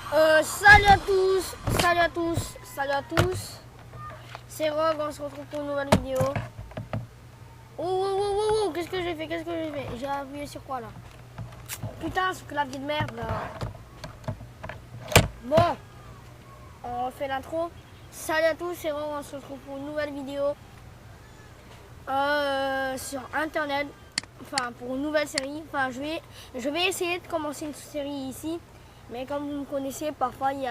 Salut à tous, salut à tous, salut à tous. C'est Rogue, on se retrouve pour une nouvelle vidéo. Oh, qu'est-ce que j'ai fait, J'ai appuyé sur quoi là? Putain, ce clavier de merde là. Bon, on refait l'intro. Salut à tous, c'est Rogue, on se retrouve pour une nouvelle vidéo. Sur internet. Enfin, pour une nouvelle série. Enfin, je vais essayer de commencer une série ici. Mais comme vous me connaissez, parfois il y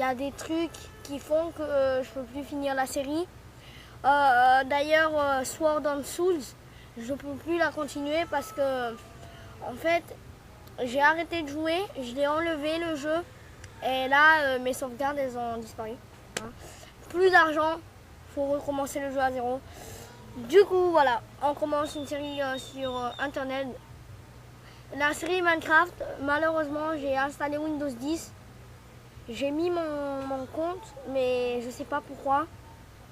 a des trucs qui font que je peux plus finir la série. D'ailleurs, Sword and Souls, je peux plus la continuer parce que en fait j'ai arrêté de jouer, je l'ai enlevé le jeu et là mes sauvegardes elles ont disparu. Hein. Plus d'argent, faut recommencer le jeu à zéro. Du coup voilà, on commence une série sur internet. La série Minecraft, malheureusement j'ai installé Windows 10. J'ai mis mon compte, mais je sais pas pourquoi.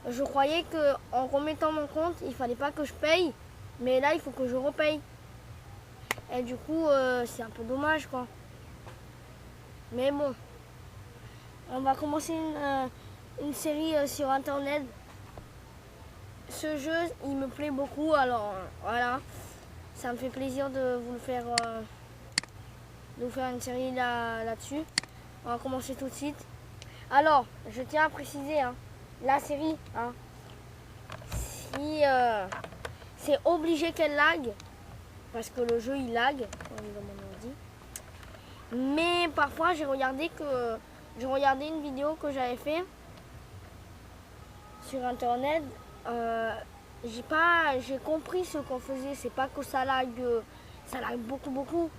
Je croyais qu'en remettant mon compte, il fallait pas que je paye. Mais là, il faut que je repaye. Et du coup, c'est un peu dommage, quoi. Mais bon. On va commencer une série sur Internet. Ce jeu, il me plaît beaucoup. Alors, voilà. Ça me fait plaisir de vous le faire... de vous faire une série là-dessus. On va commencer tout de suite. Alors, je tiens à préciser, hein, la série, hein, si c'est obligé qu'elle lag, parce que le jeu il lag, on est dans mon ordi. Mais parfois j'ai regardé une vidéo que j'avais fait sur internet. J'ai compris ce qu'on faisait. C'est pas que ça lag beaucoup.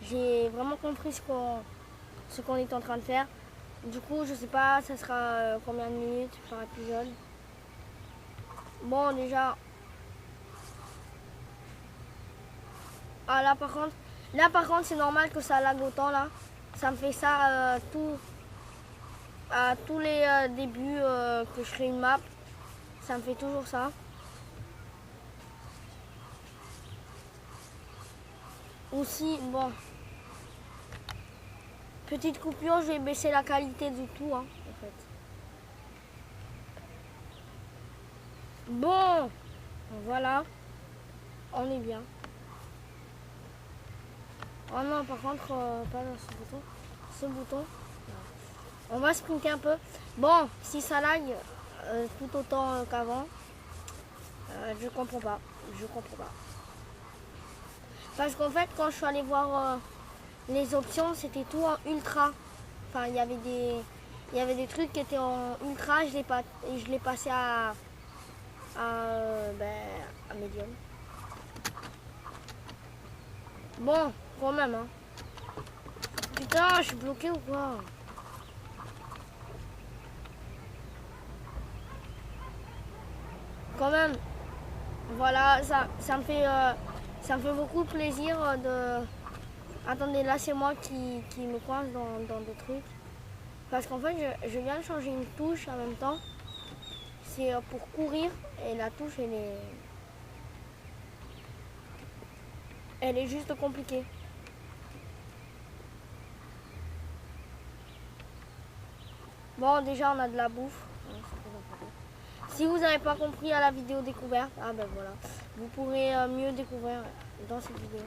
J'ai vraiment compris ce qu'on est en train de faire. Du coup, je sais pas, ça sera combien de minutes par épisode. Bon, déjà. Ah, là par contre, c'est normal que ça lag autant là. Ça me fait ça à tous les débuts que je crée une map. Ça me fait toujours ça. Aussi, bon. Petite coupure, je vais baisser la qualité du tout, hein, en fait. Bon, voilà, on est bien. Oh non, par contre, pas dans ce bouton. Ce bouton. On va sprinter un peu. Bon, si ça lag tout autant qu'avant, je comprends pas. Parce qu'en fait, quand je suis allée voir les options, c'était tout en ultra. Enfin, il y avait des trucs qui étaient en ultra, je l'ai passé à médium. Bon, quand même, hein. Putain, je suis bloqué ou quoi? Quand même, voilà, ça me fait beaucoup plaisir de... Attendez, là c'est moi qui me coince dans des trucs. Parce qu'en fait, je viens de changer une touche en même temps. C'est pour courir et la touche, elle est juste compliquée. Bon, déjà, on a de la bouffe. Si vous n'avez pas compris à la vidéo découverte, ah ben voilà, vous pourrez mieux découvrir dans cette vidéo.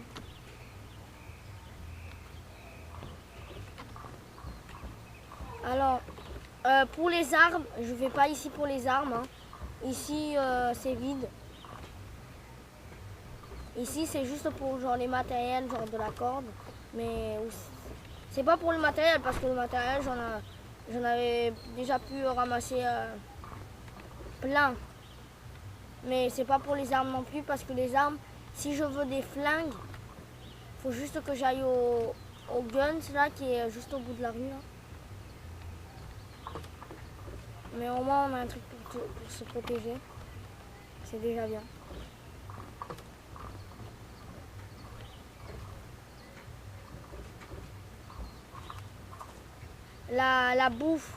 Alors, pour les armes, je vais pas ici pour les armes. Hein. Ici, c'est vide. Ici, c'est juste pour genre les matériels, genre de la corde. Mais c'est pas pour le matériel parce que le matériel, j'en avais déjà pu ramasser plein. Mais c'est pas pour les armes non plus parce que les armes, si je veux des flingues, faut juste que j'aille au guns là qui est juste au bout de la rue. Là. Mais au moins on a un truc pour se protéger. C'est déjà bien. La bouffe,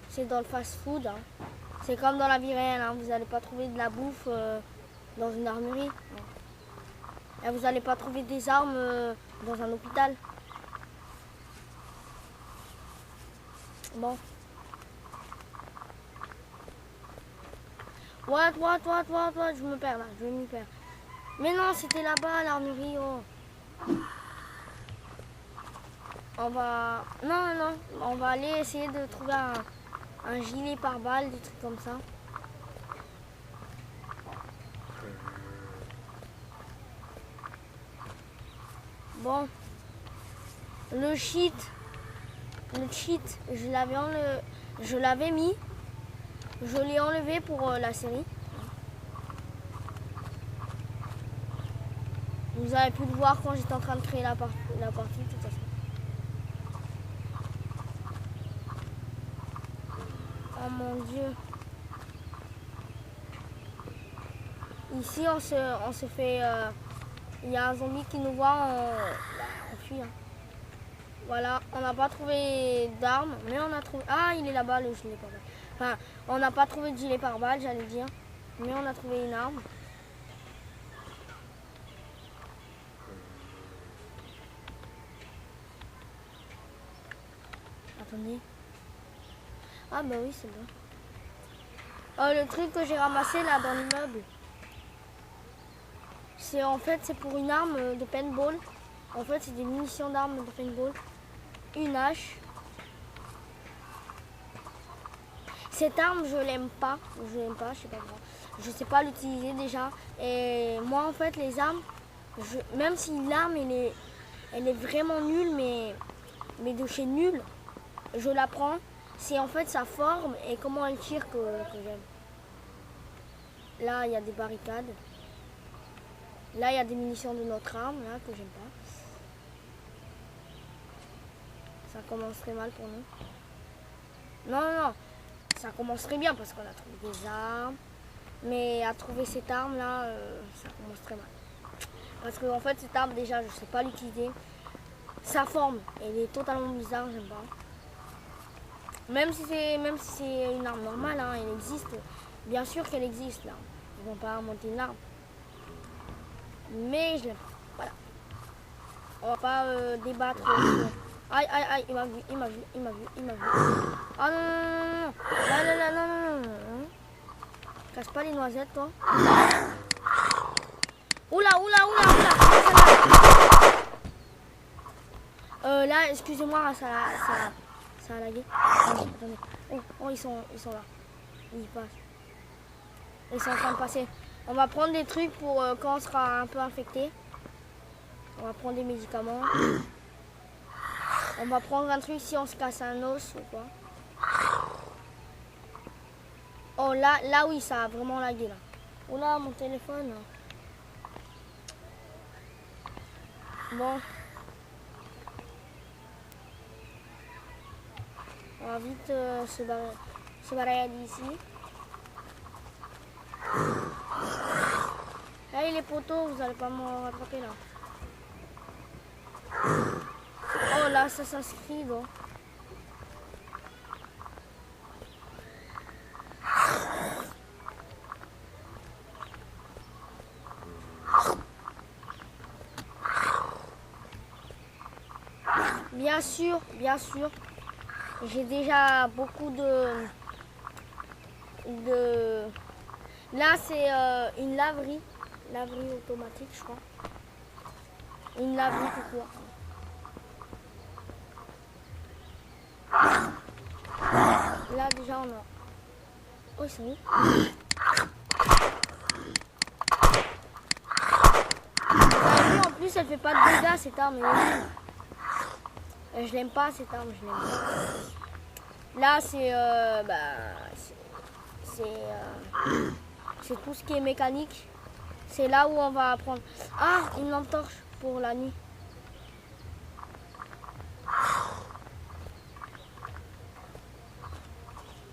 c'est dans le fast-food. Hein. C'est comme dans la vie réelle. Hein. Vous n'allez pas trouver de la bouffe dans une armurerie. Non. Et vous n'allez pas trouver des armes dans un hôpital. Bon. What, je me perds là, je vais m'y perdre. Mais non, c'était là-bas, l'armurerie, oh. On va... Non, on va aller essayer de trouver un gilet pare-balles, des trucs comme ça. Bon. Le cheat, je l'avais mis. Je l'ai enlevé pour la série. Vous avez pu le voir quand j'étais en train de créer la partie de toute façon. Oh mon dieu. Ici on se fait... Il y a un zombie qui nous voit, on fuit. Hein. Voilà, on n'a pas trouvé d'armes, mais on a trouvé... Ah, il est là-bas le gilet pare-balles. Enfin, on n'a pas trouvé de gilet pare-balles, j'allais dire. Mais on a trouvé une arme. Attendez. Ah bah oui, c'est bon. Oh, le truc que j'ai ramassé là dans l'immeuble. C'est en fait, c'est pour une arme de paintball. En fait, c'est des munitions d'armes de paintball. Une hache. Cette arme, je l'aime pas. Je sais pas pourquoi. Je sais pas l'utiliser déjà. Et moi, en fait, les armes, même si l'arme, elle est vraiment nulle, mais de chez nul, je la prends. C'est en fait sa forme et comment elle tire que j'aime. Là, il y a des barricades. Là, il y a des munitions de notre arme, là, que j'aime pas. Ça commence très mal pour nous. Non. Ça commence très bien parce qu'on a trouvé des armes. Mais à trouver cette arme-là, ça commence très mal. Parce que, en fait, cette arme, déjà, je sais pas l'utiliser. Sa forme, elle est totalement bizarre, j'aime pas. Même si c'est une arme normale, hein, elle existe. Bien sûr qu'elle existe, là. Ils vont pas monter une arme. Mais je l'aime. Voilà. On va pas débattre. Aïe, il m'a vu. Ah non. Casse pas les noisettes, toi. Oula. Là, excusez-moi, ça a lagué. Attendez. Oh, ils sont là. Ils passent. Ils sont en train de passer. On va prendre des trucs pour quand on sera un peu infecté. On va prendre des médicaments. On va prendre un truc si on se casse un os ou quoi. Oh là oui, ça a vraiment lagué là. Oh là, mon téléphone. Bon. On va vite se barrer d'ici. Hey les poteaux, vous allez pas me rattraper là. Oh là, ça s'inscrit donc. Bien sûr. J'ai déjà beaucoup de... Là, c'est une laverie automatique, je crois. Une laverie tout court. Là, déjà, on a... Oh, ils sont où? En plus, elle fait pas de dégâts, cette arme. Je l'aime pas, cette arme, je l'aime pas. Là, c'est tout ce qui est mécanique. C'est là où on va apprendre. Ah, une lampe torche pour la nuit.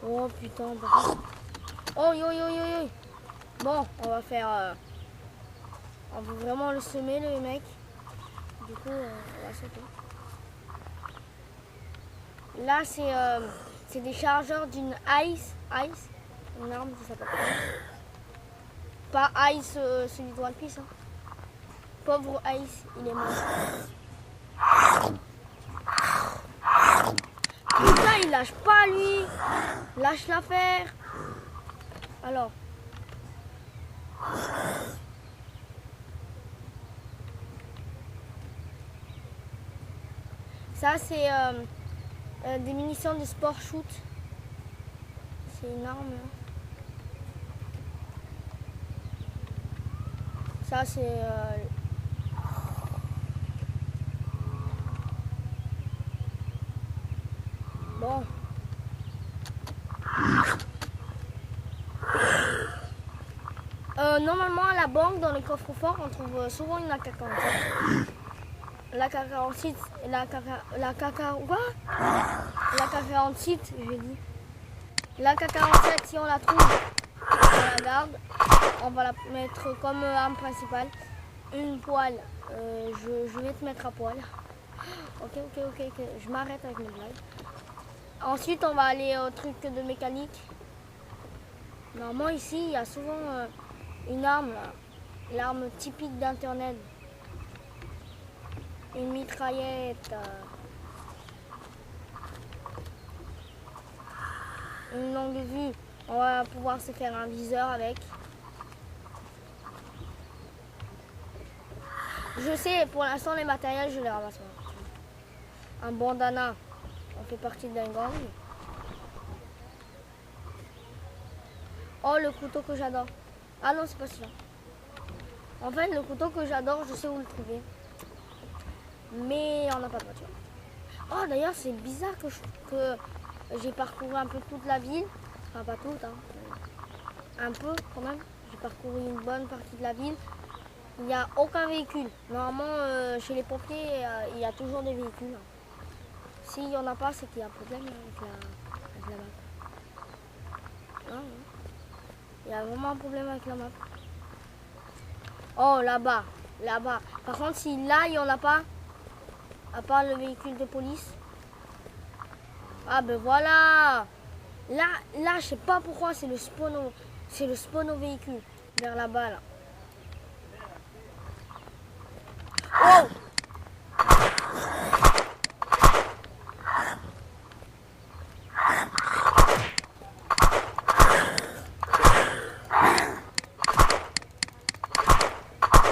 Oh putain. Oh yo. Bon, on va faire... on veut vraiment le semer, le mec. Du coup, on va sauter. Là, c'est des chargeurs d'une Ice. Une arme qui s'appelle. Pas Ice, celui de One Piece. Hein. Pauvre Ice, il est mort. Putain, il lâche pas lui. Lâche l'affaire. Alors. Ça c'est des munitions de sport shoot. C'est une arme. Ça c'est bon. Normalement à la banque, dans les coffres-forts, on trouve souvent une AK-47. La AK-47, la AK-47, j'ai dit. La AK-47, si on la trouve, on la garde. On va la mettre comme arme principale. Une poêle, je vais te mettre à poil. Ok, je m'arrête avec mes blagues. Ensuite, on va aller au truc de mécanique. Normalement, ici, il y a souvent une arme, l'arme typique d'internet. Une mitraillette. Une longue vue. On va pouvoir se faire un viseur avec. Je sais, pour l'instant, les matériels, je les ramasse. Un bandana. On fait partie d'un gang. Oh, le couteau que j'adore. Ah non, c'est pas celui-là. En fait, le couteau que j'adore, je sais où le trouver. Mais on n'a pas de voiture. Oh, d'ailleurs, c'est bizarre que j'ai parcouru un peu toute la ville. Enfin, pas toute, hein. Un peu quand même. J'ai parcouru une bonne partie de la ville. Il n'y a aucun véhicule. Normalement, chez les pompiers, il y a toujours des véhicules. S'il n'y en a pas, c'est qu'il y a un problème avec la map. Non. Il y a vraiment un problème avec la map. Oh, là-bas. Là-bas. Par contre, si là, il n'y en a pas, à part le véhicule de police. Ah, ben voilà. Là, je sais pas pourquoi, c'est le spawn au véhicule. Vers là-bas, là. Oh!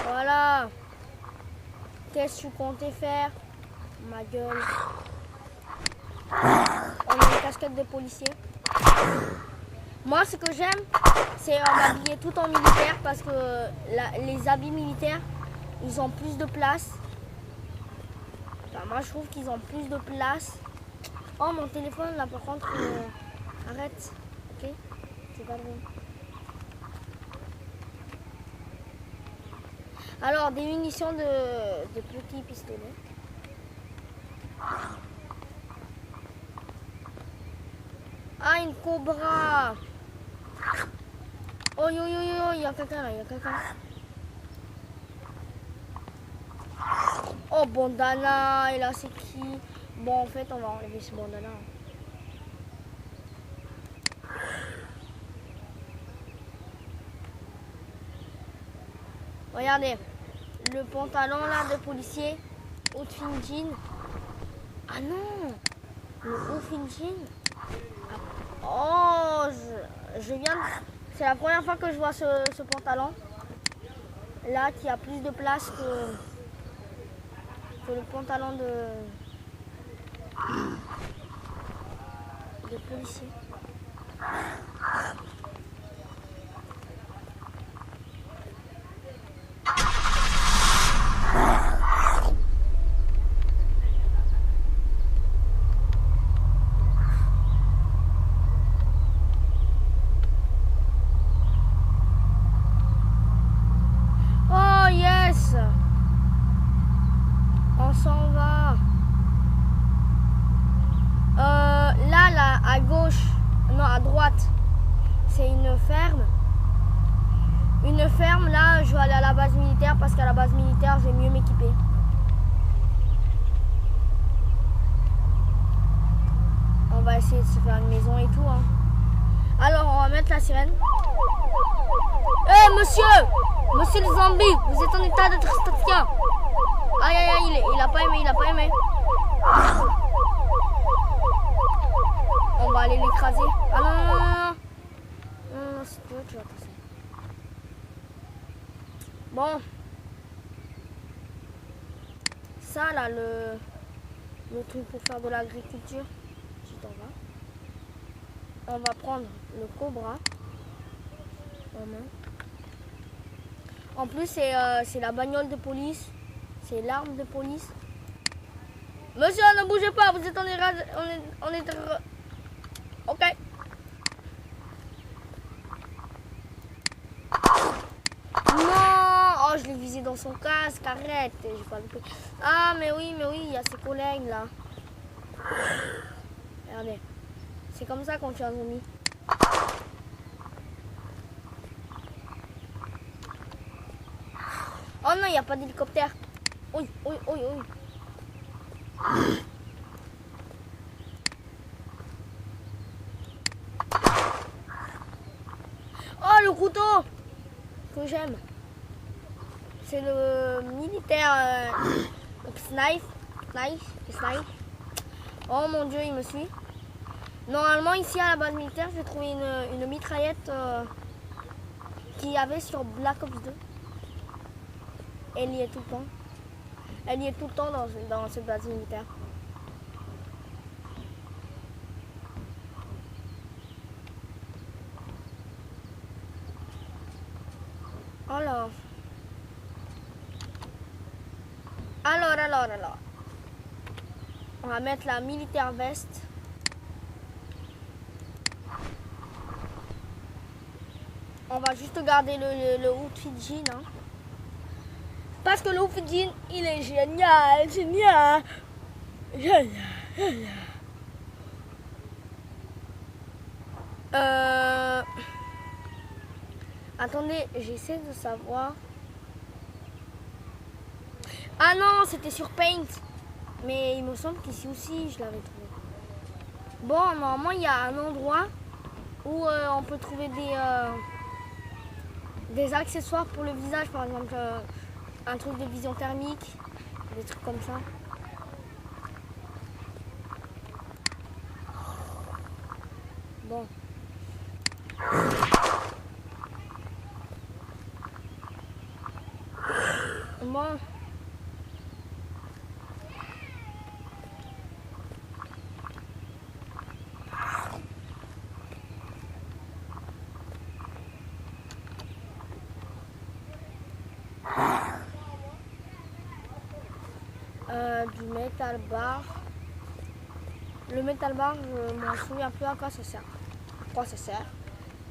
Voilà. Qu'est-ce que tu comptais faire? Ma gueule. On a une casquette de policier. Moi, ce que j'aime, c'est m'habiller tout en militaire parce que les habits militaires, ils ont plus de place. Enfin, moi, je trouve qu'ils ont plus de place. Oh, mon téléphone, là, par contre, arrête. Ok? C'est pas drôle. Alors, des munitions de petits pistolets. Ah, une cobra. Oh, il y a quelqu'un là, il y a quelqu'un. Oh, bandana, et là, c'est qui? Bon, en fait, on va enlever ce bandana. Regardez, le pantalon là de policier, haut fin jean. Ah non, le haut fin jean. Oh, je viens. C'est la première fois que je vois ce pantalon là qui a plus de place que le pantalon de policier. Oh yes! On s'en va. Là, à gauche, non, à droite, c'est une ferme. Une ferme, là, je vais aller à la base militaire parce qu'à la base militaire, je vais mieux m'équiper. On va essayer de se faire une maison et tout. Hein. Alors, on va mettre la sirène. Hé, monsieur le zombie, vous êtes en état de tristesse. Aïe, aïe, aïe, il a pas aimé, il a pas aimé. aller l'écraser. Ah non, non, non, non. Non, non, si tu veux, tu vas passer. Bon. Ça, là, le truc pour faire de l'agriculture. Tu t'en vas. On va prendre le cobra. En main. En plus, c'est la bagnole de police. C'est l'arme de police. Monsieur, ne bougez pas, vous êtes en érage. On est. Ok. Non! Oh, je l'ai visé dans son casque, arrête. J'ai pas loupé. Ah, mais oui, il y a ses collègues là. Regardez. C'est comme ça qu'on tue un zombie. Oh non, il n'y a pas d'hélicoptère. Oui, oui, oui, oui. Oh, le couteau que j'aime. C'est le militaire Snipe. Oh mon dieu, il me suit. Normalement, ici à la base militaire, j'ai trouvé une mitraillette qu'il y avait sur Black Ops 2. Elle y est tout le temps. Elle y est tout le temps dans cette base militaire. Alors. On va mettre la militaire veste. On va juste garder le outfit jean. Hein. Parce que le outfit jean, il est génial. Attendez, j'essaie de savoir. Ah non, c'était sur Paint. Mais il me semble qu'ici aussi, je l'avais trouvé. Bon, normalement, il y a un endroit où on peut trouver des accessoires pour le visage. Par exemple, un truc de vision thermique. Des trucs comme ça. Bon. Bon. Du metal bar. Le metal bar, je m'en souviens plus à quoi ça sert.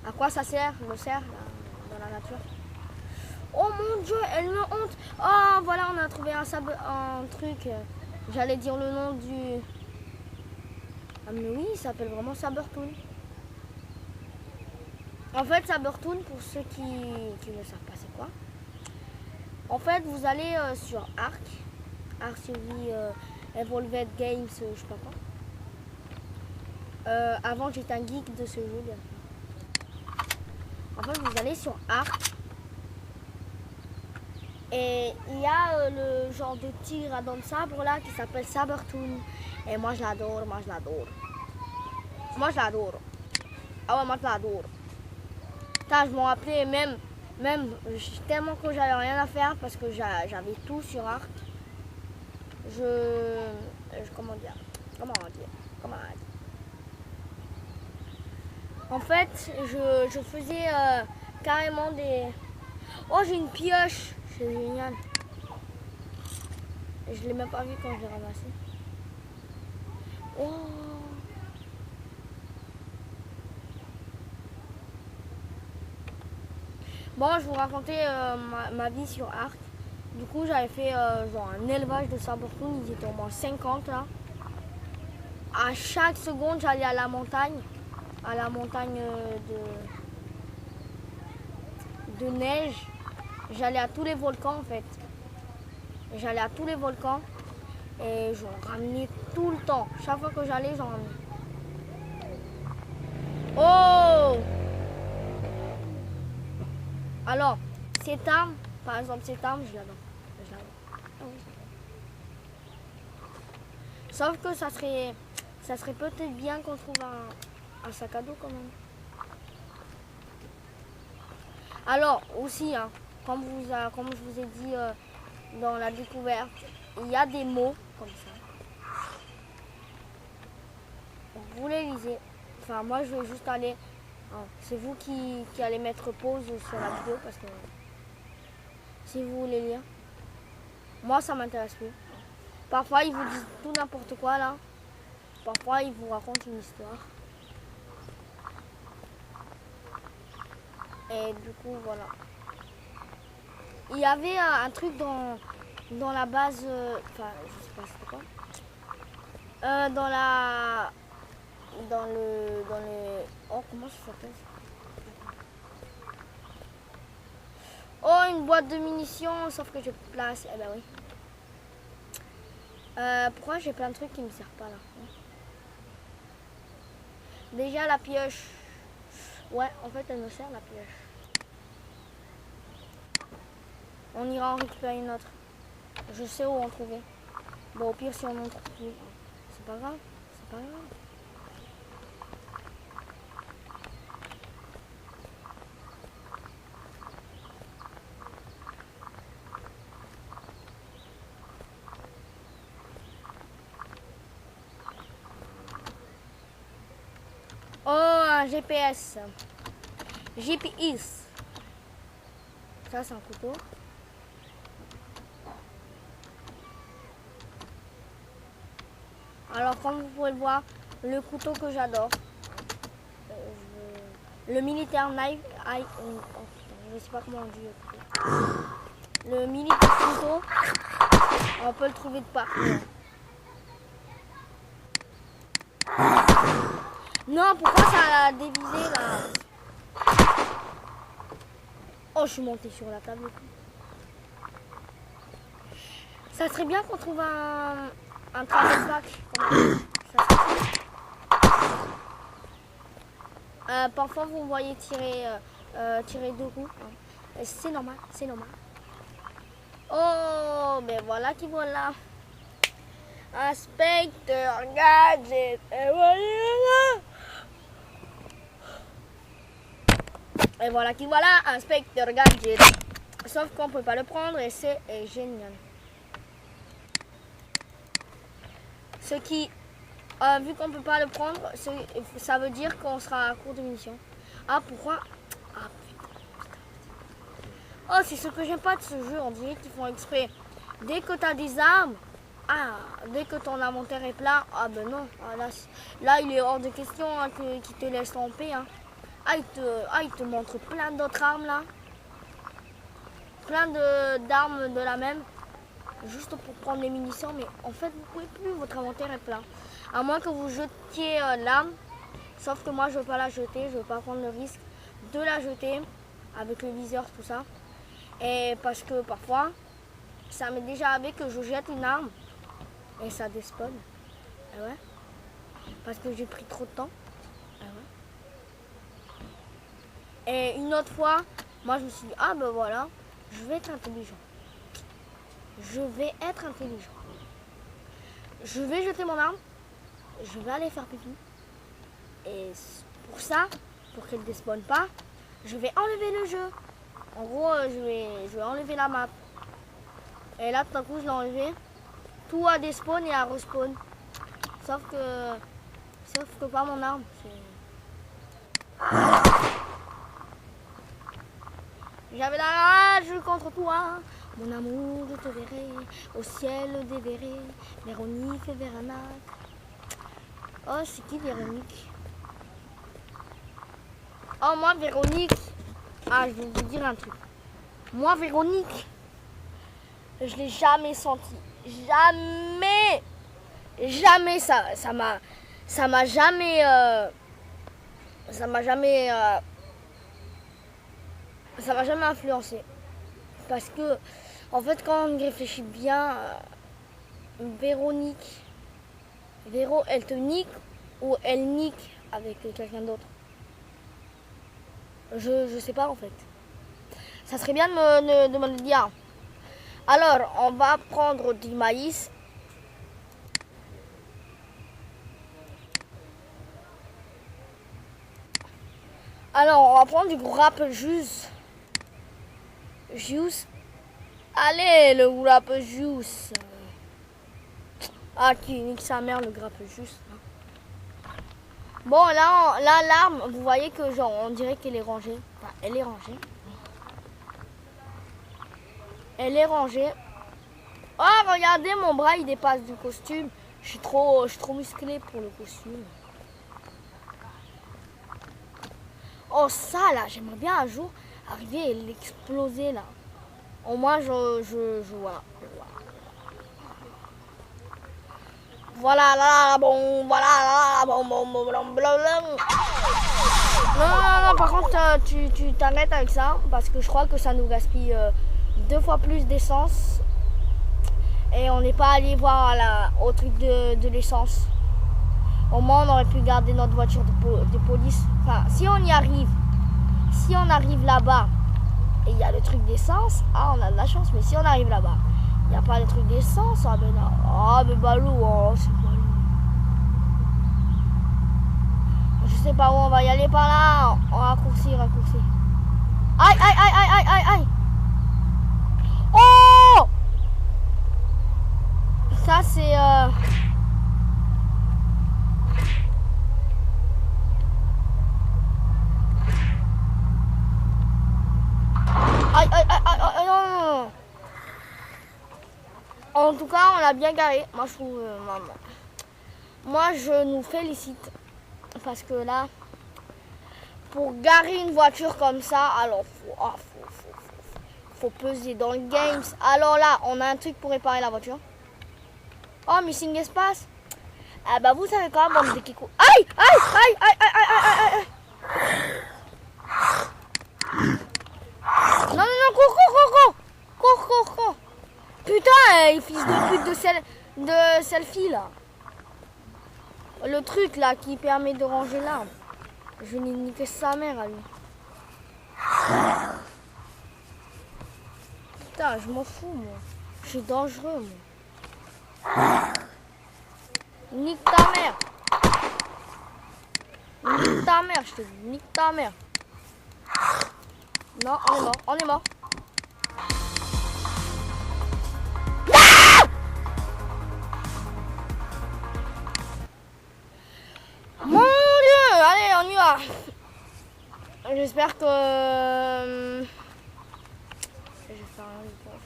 À quoi ça sert le cerf dans la nature. Oh mon dieu, elle me honte. Oh voilà, on a trouvé un truc. J'allais dire le nom du... Ah mais oui, il s'appelle vraiment Sabertoon. En fait, Sabertoon, pour ceux qui ne savent pas c'est quoi. En fait, vous allez sur Arc survie Evolved Games, je sais pas quoi. Avant, j'étais un geek de ce jeu. Bien. En fait, vous allez sur Arc. Et il y a le genre de tir à dents de sabre là qui s'appelle Sabertoon. Et moi, je l'adore. Ah ouais, moi, je l'adore. Putain, je m'en rappelais même tellement que j'avais rien à faire parce que j'avais tout sur Arc. Comment dire. En fait, je faisais carrément des... Oh, j'ai une pioche. C'est génial. Je l'ai même pas vu quand je l'ai ramassé. Oh. Bon, je vous racontais ma vie sur Arc. Du coup, j'avais fait genre un élevage de Sabertoon. Ils étaient au moins 50 là. À chaque seconde, j'allais à la montagne. De neige. J'allais à tous les volcans en fait. Et j'en ramenais tout le temps. Chaque fois que j'allais, j'en ramenais. Oh! Alors, cette arme, par exemple, je l'adore. Ah oui. Sauf que ça serait peut-être bien qu'on trouve un sac à dos quand même. Alors aussi, hein, comme je vous ai dit dans la découverte, il y a des mots comme ça. Vous les lisez. Enfin, moi je vais juste aller. C'est vous qui allez mettre pause sur la vidéo parce que si vous voulez lire, moi ça m'intéresse plus. Parfois ils vous disent tout n'importe quoi là. Parfois ils vous racontent une histoire. Et du coup voilà. Il y avait un truc dans la base, enfin je sais pas c'était quoi. Oh comment ça s'appelle ça? Oh une boîte de munitions, sauf que je place. Eh ben oui. Pourquoi j'ai plein de trucs qui me servent pas là? Déjà la pioche. Ouais, en fait elle me sert la pioche. On ira en récupérer une autre. Je sais où en trouver. Bon, au pire, si on en trouve plus, c'est pas grave. C'est pas grave. Oh, un GPS. GPS. Ça, c'est un couteau. Alors, comme vous pouvez le voir, le couteau que j'adore. Le militaire knife. Je sais pas comment on dit. Le militaire couteau. On peut le trouver de partout. Non, pourquoi ça a dévisé là? Oh, je suis montée sur la table. Ça serait bien qu'on trouve un travel pack. Parfois, vous me voyez tirer deux roues. C'est normal, c'est normal. Oh, mais voilà qui voilà. Inspecteur Gadget. Et voilà qui voilà, Inspecteur Gadget. Sauf qu'on ne peut pas le prendre et c'est génial. Ce qui, vu qu'on ne peut pas le prendre, ça veut dire qu'on sera à court de munitions. Ah, pourquoi? Ah, putain. Oh, c'est ce que j'aime pas de ce jeu. On dirait qu'ils font exprès. Dès que tu as des armes, dès que ton inventaire est plein, ah ben non. Là, il est hors de question hein, qu'ils te laissent en paix. Hein. Il te montre plein d'autres armes là. Plein d'armes de la même. Juste pour prendre les munitions. Mais en fait, vous pouvez plus. Votre inventaire est plein. À moins que vous jetiez l'arme. Sauf que moi, je ne veux pas la jeter. Je ne veux pas prendre le risque de la jeter. Avec le viseur, tout ça. Et parce que parfois, ça m'est déjà arrivé que je jette une arme. Et ça despawn. Et ouais. Parce que j'ai pris trop de temps. Et une autre fois, moi je me suis dit, ah ben voilà, je vais être intelligent. Je vais être intelligent. Je vais jeter mon arme, je vais aller faire pipi. Et pour ça, pour qu'elle ne despawn pas, je vais enlever le jeu. En gros, je vais enlever la map. Et là, tout à coup, je l'ai enlevé. Tout a despawn et a respawn. Sauf que pas mon arme. J'avais la rage contre toi, mon amour, je te verrai, au ciel déverré, Véronique, Véranac. Oh, c'est qui Véronique? Oh, moi, Véronique. Ah, je vais vous dire un truc. Moi, Véronique, je l'ai jamais senti. Jamais. Jamais ça m'a jamais. Ça m'a jamais influencé. Parce que, en fait, quand on y réfléchit bien, Véronique, Véro, elle te nique ou elle nique avec quelqu'un d'autre? Je sais pas en fait. Ça serait bien de me le dire. Alors, on va prendre du maïs. Alors, on va prendre du grappe juice. Juice. Allez, le grappe juice. Ah, qui nique sa mère, le grappe juice. Bon, là, l'arme, vous voyez que genre, on dirait qu'elle est rangée. Enfin, elle est rangée. Elle est rangée. Oh, regardez, mon bras, il dépasse du costume. Je suis trop musclé pour le costume. Oh, ça, là, j'aimerais bien un jour arriver et l'exploser, là. Au moins, voilà. Voilà, là, bon, voilà, là, bon, bon, bon, bon, bon. Non, par contre, tu t'arrêtes avec ça, parce que je crois que ça nous gaspille 2 fois plus d'essence. Et on n'est pas allé voir au truc de l'essence. Au moins, on aurait pu garder notre voiture de police. Enfin, si on y arrive, si on arrive là-bas, et il y a le truc d'essence, ah, on a de la chance. Mais si on arrive là-bas, il n'y a pas le truc d'essence, ah ben non. Ah mais balou, oh, c'est balou. Je sais pas où on va y aller par là. On raccourci. Aïe, aïe, aïe, aïe, aïe, aïe, aïe. Oh! Ça c'est... Aïe, aïe, aïe, aïe, aïe, non. En tout cas, on l'a bien garé. Moi, je trouve... moi, je nous félicite. Parce que là, pour garer une voiture comme ça, alors, faut peser dans le games. Alors là, on a un truc pour réparer la voiture. Oh, missing espace. Ah bah, vous savez quoi, bande de kiko. Aïe, aïe, aïe, aïe, aïe, aïe, aïe, aïe. Non, cours. Putain, fils de pute de selfie, là. Le truc, là, qui permet de ranger l'arme. Je n'ai niqué sa mère, à lui. Putain, je m'en fous, moi. Je suis dangereux, moi. Nique ta mère. Nique ta mère, je te dis. Nique ta mère. Non, on est mort. Mon Dieu, allez, on y va. J'espère que... Je vais faire un report.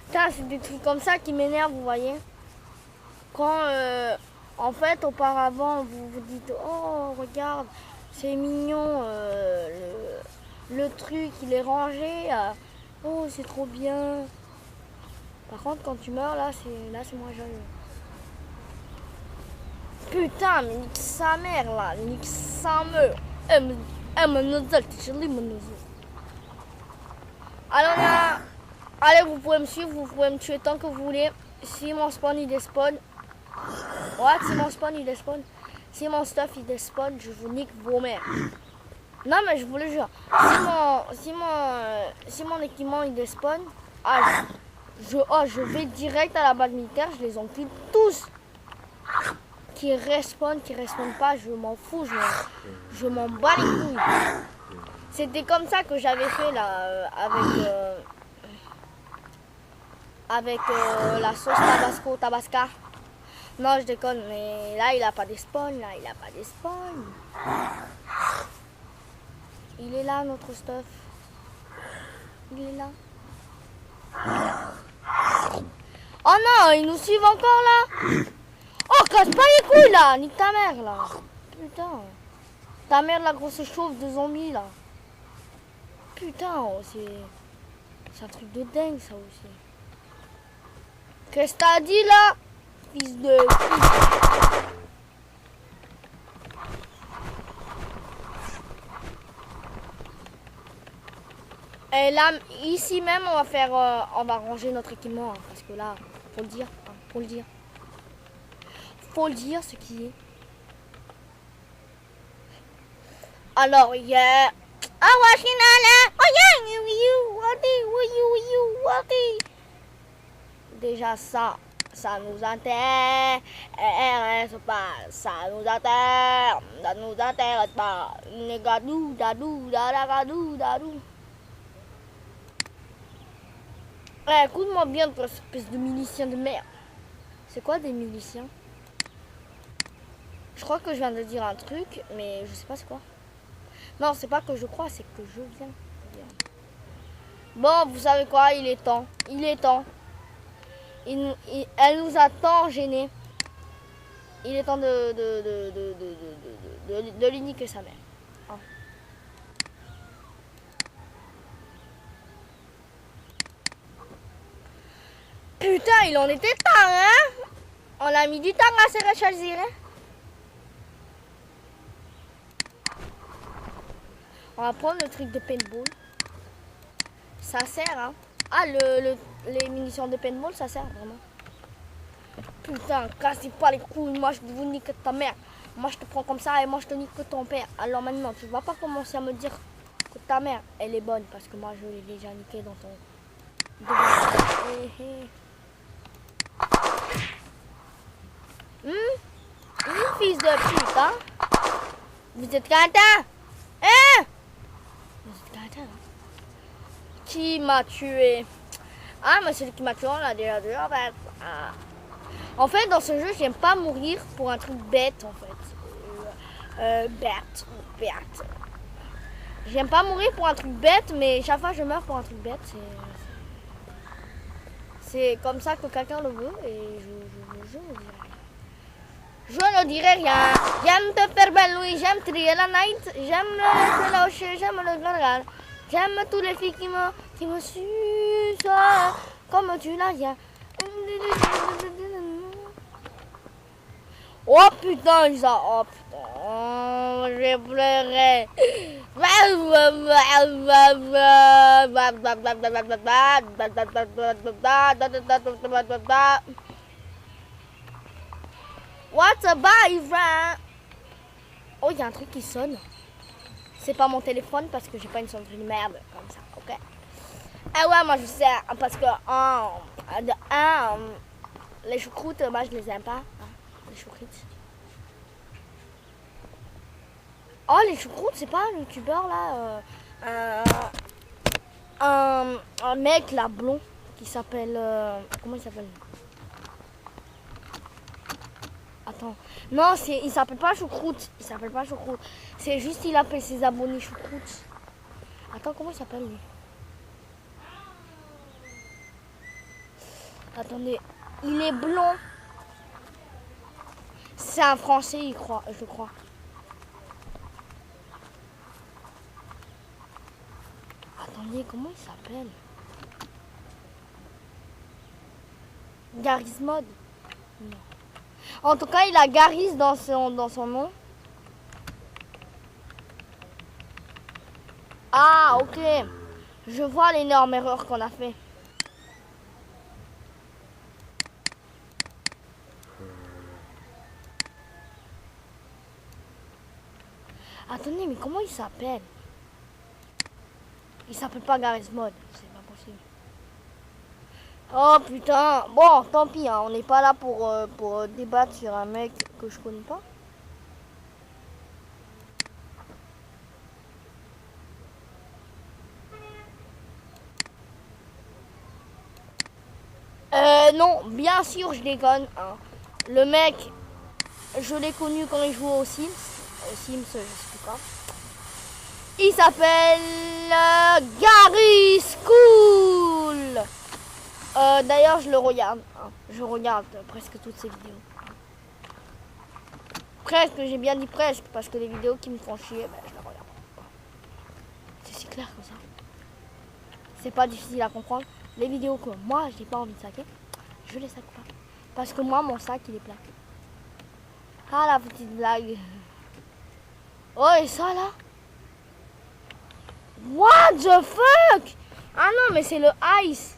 Putain, c'est des trucs comme ça qui m'énervent, vous voyez. Quand, en fait, auparavant, vous vous dites, oh, regarde, c'est mignon, le truc, il est rangé. Oh, c'est trop bien. Par contre, quand tu meurs, là, c'est moins joli. Putain, mais nique sa mère, là. Nique sa mère. Alors là, allez, vous pouvez me suivre, vous pouvez me tuer tant que vous voulez. Si mon spawn il despawn, si mon spawn il despawn, si mon stuff il despawn, je vous nique vos mères. Non mais je vous le jure, si mon équipement il despawn, je vais direct à la base militaire, je les encule tous. Qui respawn pas, je m'en fous, je m'en bats les couilles. C'était comme ça que j'avais fait là avec la sauce tabasca. Non, je déconne, mais là il a pas de spawn, Il est là notre stuff. Il est là. Oh non, ils nous suivent encore là. Oh, casse pas les couilles là, nique ta mère là. Putain. Ta mère la grosse chauve de zombie là. Putain, oh, c'est un truc de dingue ça aussi. Qu'est-ce que t'as dit là, fils de... Et là, ici même, on va ranger notre équipement, hein, parce que là, faut le dire, faut le dire ce qui est. Alors, yeah. Déjà ça, Ça nous intéresse pas, ça nous intéresse pas. Gadou, dadou, dadagadou, dadou. Écoute-moi bien, toi, espèce de milicien de merde. C'est quoi des miliciens? Je crois que je viens de dire un truc, mais je sais pas c'est quoi. Non, c'est pas que je crois, c'est que je viens de dire. Bon, vous savez quoi, il est temps. Il est temps. Elle nous a tant gênés. Il est temps de lui niquer sa mère. Hein. Putain, il en était temps, hein? On a mis du temps à se rechoisir, hein? On va prendre le truc de paintball. Ça sert, hein? Ah, les munitions de paintball, ça sert vraiment. Putain, cassez pas les couilles, moi je vous nique ta mère. Moi je te prends comme ça et moi je te nique ton père. Alors maintenant, tu vas pas commencer à me dire que ta mère, elle est bonne parce que moi je l'ai déjà niqué dans ton... Fils de pute, hein? Vous êtes content? Hein? Vous êtes content, hein? Qui m'a tué? Ah, mais celui qui m'a tué, on l'a déjà vu, en fait. Ah. En fait, dans ce jeu, j'aime pas mourir pour un truc bête, en fait. Bête. J'aime pas mourir pour un truc bête, mais chaque fois que je meurs pour un truc bête, c'est comme ça que quelqu'un le veut, et je ne dirai rien. J'aime te faire belle nuit, j'aime trier la night, j'aime le clocher, j'aime le gargale. J'aime toutes les filles qui me sucent, comme tu l'as dit. Oh putain, ça, oh putain, j'ai pleuré. What's up, friend? Oh, il y a un truc qui sonne. C'est pas mon téléphone parce que j'ai pas une sonnerie de merde comme ça, ok? Ah ouais, moi je sais, parce que les choucroutes, moi je les aime pas. Hein, les choucroutes. Oh, les choucroutes, c'est pas un youtubeur là, un mec là blond qui s'appelle. Comment il s'appelle? Attends. Non, il s'appelle pas Choucroute. Il s'appelle pas Choucroute. C'est juste il appelle ses abonnés Choucroute. Attends, comment il s'appelle lui? Attendez. Il est blond. C'est un Français, je crois. Attendez, comment il s'appelle? Garry's Mod? Non. En tout cas, il a Garry's dans son nom. Ah, ok. Je vois l'énorme erreur qu'on a fait. Attendez, mais comment il s'appelle? Il s'appelle pas Garry's Mod. C'est pas possible. Oh putain. Bon, tant pis, hein. On n'est pas là pour débattre sur un mec que je connais pas. Non, bien sûr, je déconne. Hein. Le mec, je l'ai connu quand il jouait aux Sims. Sims, je sais plus quoi. Il s'appelle Gary School. D'ailleurs, je le regarde. Hein. Je regarde presque toutes ses vidéos. Presque, j'ai bien dit presque, parce que les vidéos qui me font chier, ben, je les regarde. C'est si clair comme ça. C'est pas difficile à comprendre. Les vidéos que moi, j'ai pas envie de saquer, je les sac pas. Parce que moi, mon sac, il est plein. Ah, la petite blague. Oh, et ça, là? What the fuck? Ah non, mais c'est le ice.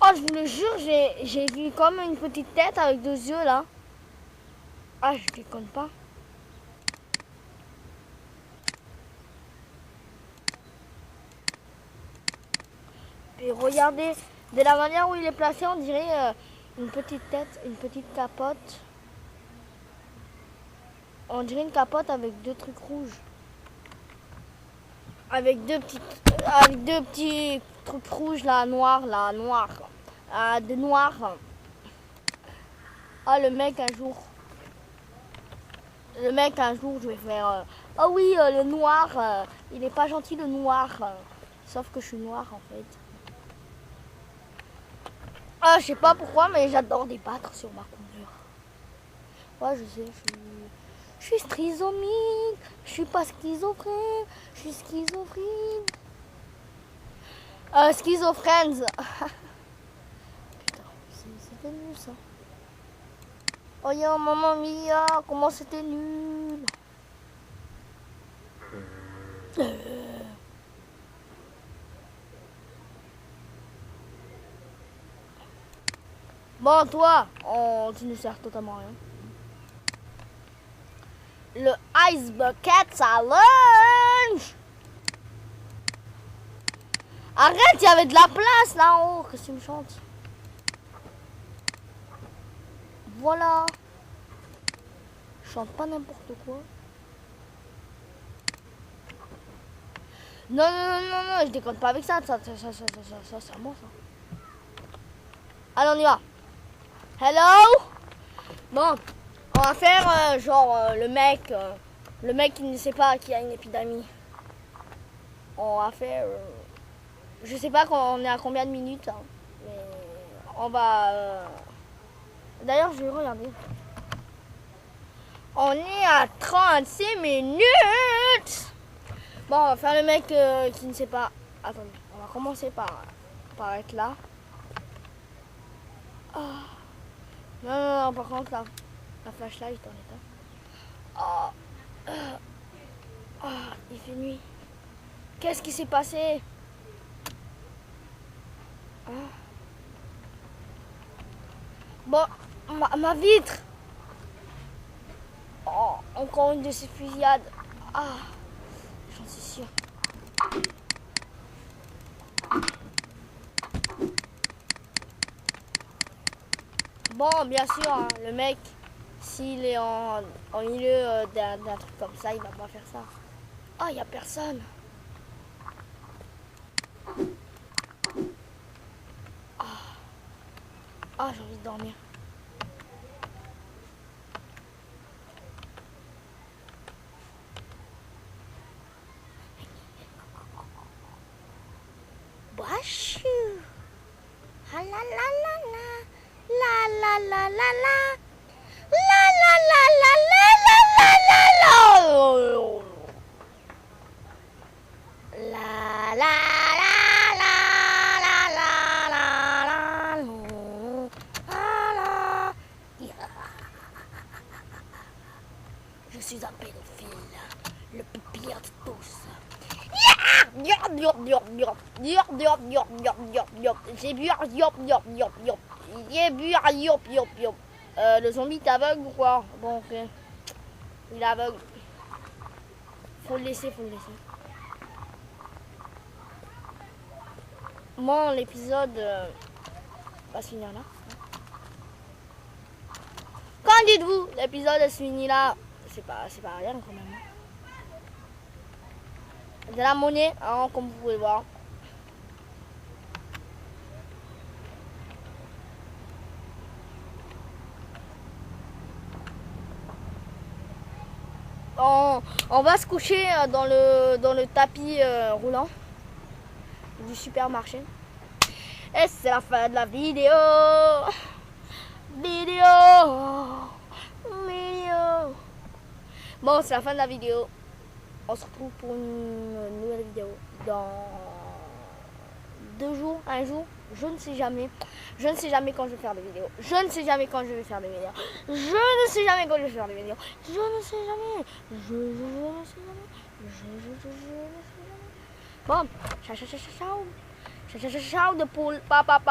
Oh, je vous le jure, j'ai vu comme une petite tête avec 2 yeux, là. Ah, je déconne pas. Et regardez, de la manière où il est placé, on dirait une petite tête, une petite capote. On dirait une capote avec deux trucs rouges. Avec deux petits trucs rouges là, noirs. De noir. Ah, le mec un jour, je vais faire. Oh oui, le noir, il est pas gentil le noir. Sauf que je suis noire en fait. Ah, je sais pas pourquoi, mais j'adore débattre sur ma couleur. Ouais, je sais, je suis schizomique, je suis pas schizophrène, je suis schizophrène. Schizophrène. Putain, c'était nul ça. Oh ya, maman mia, comment c'était nul. Bon, toi, tu ne sers totalement rien. Le Ice Bucket Challenge. Arrête, il y avait de la place là en haut. Qu'est-ce que tu me chantes? Voilà. Je chante pas n'importe quoi. Non, je déconne pas avec ça. Ça, c'est à moi ça. Allez, on y va. Hello. Bon, on va faire le mec qui ne sait pas qui a une épidémie. On va faire, je sais pas quand on est à combien de minutes, hein, mais on va. D'ailleurs, je vais regarder. On est à 36 minutes. Bon, on va faire le mec qui ne sait pas. Attendez, on va commencer par être là. Oh. Non, par contre, la flashlight en état. Il fait nuit. Qu'est-ce qui s'est passé? Bon, ma vitre. Oh, encore une de ces fusillades. J'en suis sûre. Bon, bien sûr, hein, le mec, s'il est en milieu d'un truc comme ça, il va pas faire ça. Il n'y a personne. J'ai envie de dormir. Bachou. Ah la la la la. La la la la la. La la la la la la la la la. La la la la la la la la. Je suis un pédophile, le plus pire de tous. J'ai bu le zombie est aveugle ou quoi? Bon, ok. Il est aveugle. Faut le laisser. Bon, l'épisode va se finir là. Qu'en dites-vous? L'épisode se finit là. C'est pas rien quand même. De la monnaie, hein, comme vous pouvez voir. On va se coucher dans le tapis roulant du supermarché. Et c'est la fin de la vidéo. Bon, c'est la fin de la vidéo. On se retrouve pour une nouvelle vidéo dans 2 jours, 1 jour. Je ne sais jamais. Je ne sais jamais quand je vais faire des vidéos. Je ne sais jamais quand je vais faire des vidéos. Je ne sais jamais quand je vais faire des vidéos. Je ne sais jamais. Je ne sais jamais. Bon, ciao de poule. Papa.